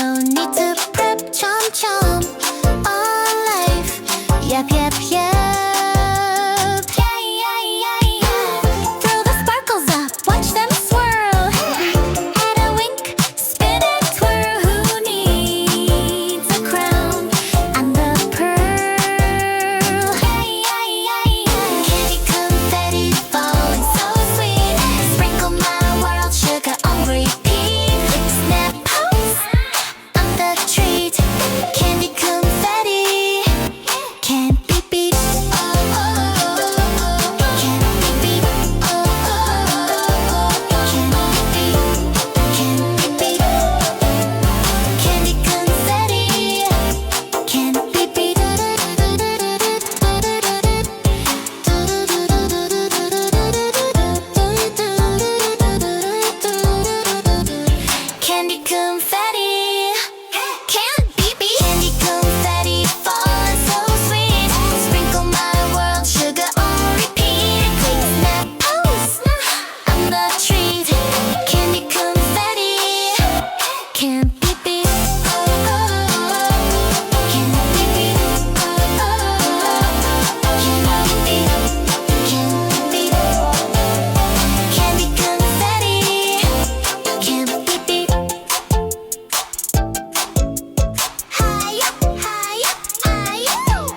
no need to prep. Chomp chomp, all life. Yep, yep, yep. Yeah, yeah, yeah, yeah. Throw the sparkles up, watch them swirl. Add a wink, spin and twirl. Who needs a crown and the pearl? Yeah, yeah, yeah, yeah. Candy confetti falling so sweet. Sprinkle my world, sugar on repeat. Snap pose, I'm the treat. Candy confetti can't be beat. Oh, oh, oh, oh. Can't be beat. Oh, oh, oh, oh. Can't be beat. Candy confetti can't be beat. Candy confetti can't be beat. Candy confetti falling so sweet. Sprinkle my world, sugar on repeat. Quick snap pose, I'm the treat. Candy confetti can't be beat. Oh, oh, oh. Can't be beat. Oh, oh, oh. Can't be beat. Can't be beat. Candy confetti can't be beat. High up, high up, high up.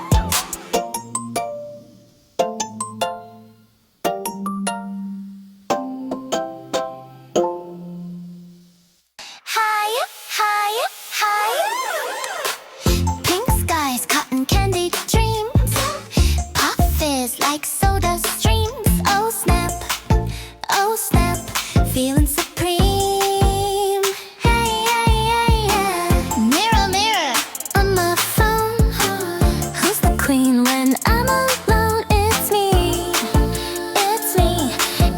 High up, high up, high up. Pink skies, cotton candy dreams. Pop fizz like soda streams. Oh snap, feeling supreme. Hey, hey, hey, yeah. Mirror, mirror on my phone. Who's the queen when I'm alone? It's me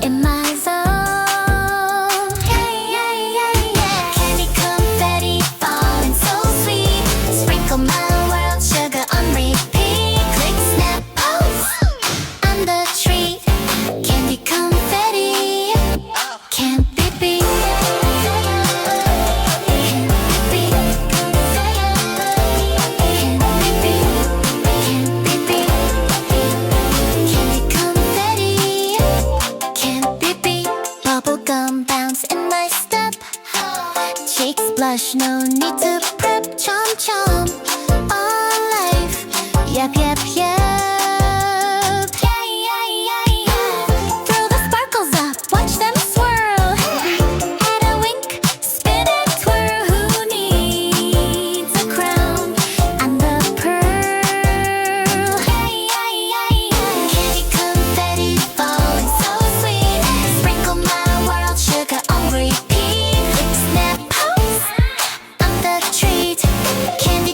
in my zone. Hey, hey, hey, yeah. Candy confetti falling so sweet. Sprinkle my world, sugar on repeat. Click snap pose, I'm the treat. Candy confetti can't be beat. Can't be beat. Can't be beat. Candy confetti can't be beat. Bubblegum bounce in my step. Cheeks blush, no need to prep. Chomp chomp, all life. Yep, yep, yep. Yeah, yeah, yeah, yeah. Throw the sparkles up, watch them swirl. Add a wink, spin and twirl. Who needs a crown and the pearl? Yeah, yeah, yeah, yeah. Candy confetti falling so sweet. Sprinkle my world, sugar on repeat. Snap pose, I'm the treat. Candy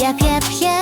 Yep, yep, yep.